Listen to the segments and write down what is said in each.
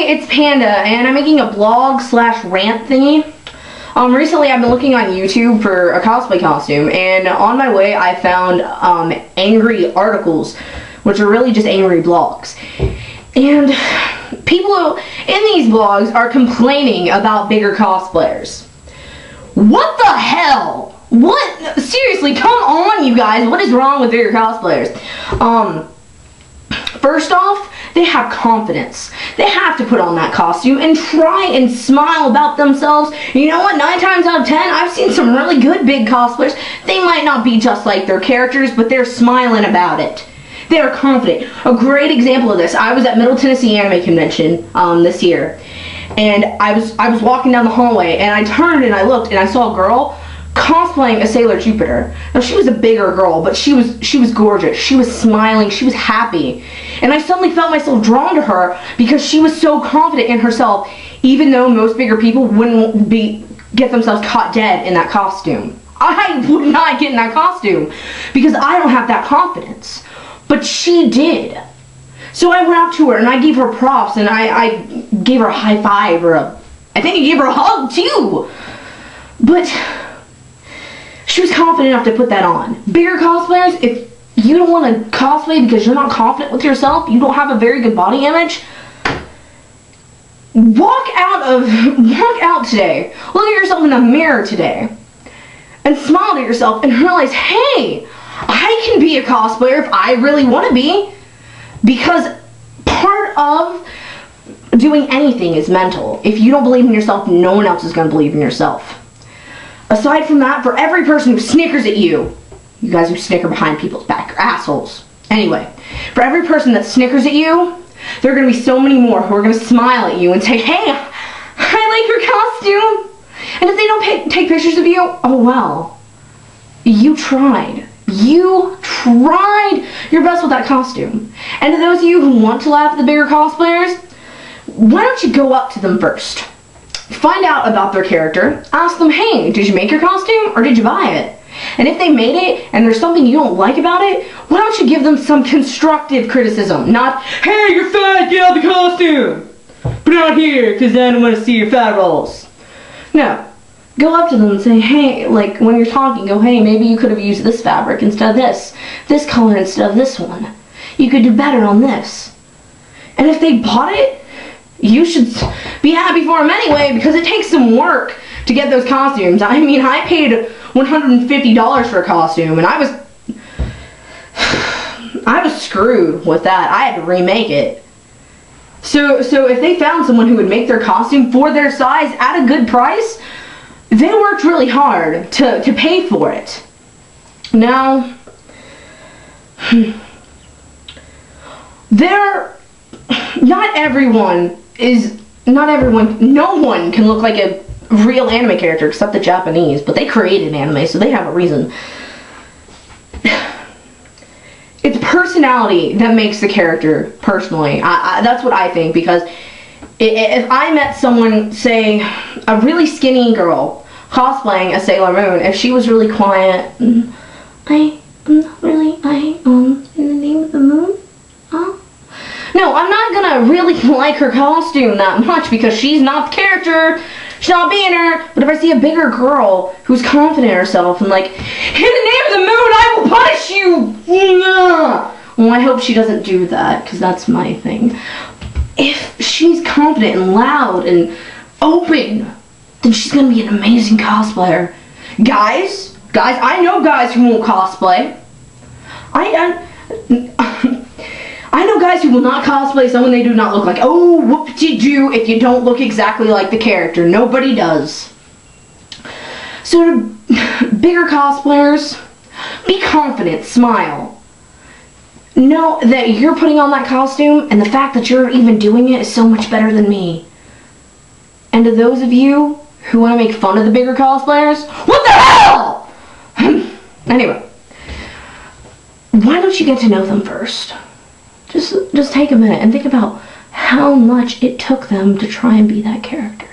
it's Panda, and I'm making a blog / rant thingy. Recently I've been looking on YouTube for a cosplay costume, and on my way I found angry articles, which are really just angry blogs. And people in these blogs are complaining about bigger cosplayers. What the hell? What? Seriously, come on, you guys. What is wrong with bigger cosplayers? First off, they have confidence. They have to put on that costume and try and smile about themselves. You know what? 9 times out of 10, I've seen some really good big cosplayers. They might not be just like their characters, but they're smiling about it. They're confident. A great example of this, I was at Middle Tennessee Anime Convention this year, and I was walking down the hallway, and I turned and I looked, and I saw a girl cosplaying a Sailor Jupiter. Now, she was a bigger girl, but she was gorgeous. She was smiling. She was happy. And I suddenly felt myself drawn to her because she was so confident in herself, even though most bigger people wouldn't get themselves caught dead in that costume. I would not get in that costume because I don't have that confidence. But she did. So I went up to her and I gave her props, and I gave her a high five, or I think I gave her a hug too. But she was confident enough to put that on. Bigger cosplayers, if you don't want to cosplay because you're not confident with yourself, you don't have a very good body image, walk out today. Look at yourself in the mirror today and smile at yourself and realize, hey, I can be a cosplayer if I really want to be. Because part of doing anything is mental. If you don't believe in yourself, no one else is going to believe in yourself. Aside from that, for every person who snickers at you guys who snicker behind people's back are assholes. Anyway, for every person that snickers at you, there are going to be so many more who are going to smile at you and say, hey, I like your costume. And if they don't take pictures of you, oh well, you tried. You tried your best with that costume. And to those of you who want to laugh at the bigger cosplayers, why don't you go up to them first? Find out about their character. Ask them, hey, did you make your costume or did you buy it? And if they made it and there's something you don't like about it, why don't you give them some constructive criticism? Not, hey, you're fat, get out of the costume. Put it out here because I don't want to see your fat rolls. No. Go up to them and say, hey, like when you're talking, go, hey, maybe you could have used this fabric instead of this color instead of this one. You could do better on this. And if they bought it, you should be happy for them anyway, because it takes some work to get those costumes. I mean, I paid $150 for a costume, and I was screwed with that. I had to remake it. So if they found someone who would make their costume for their size at a good price, they worked really hard to pay for it. Now, no one can look like a real anime character except the Japanese, but they created anime, so they have a reason. It's personality that makes the character, personally. That's what I think, because if I met someone, say, a really skinny girl cosplaying a Sailor Moon, if she was really quiet, in the name of the moon? No, I'm not gonna really like her costume that much because she's not the character. She's not being her. But if I see a bigger girl who's confident in herself and like, in the name of the moon, I will punish you! Well, I hope she doesn't do that, because that's my thing. If she's confident and loud and open, then she's gonna be an amazing cosplayer. Guys, I know guys who won't cosplay. I know guys who will not cosplay someone they do not look like. Oh, whoop-de-doo if you don't look exactly like the character. Nobody does. So, bigger cosplayers, be confident, smile. Know that you're putting on that costume, and the fact that you're even doing it is so much better than me. And to those of you who want to make fun of the bigger cosplayers, what the hell? Anyway, why don't you get to know them first? Just take a minute and think about how much it took them to try and be that character.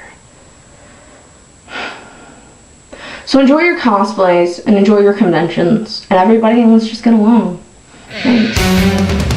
So enjoy your cosplays and enjoy your conventions, and everybody, let's just get along. Thanks.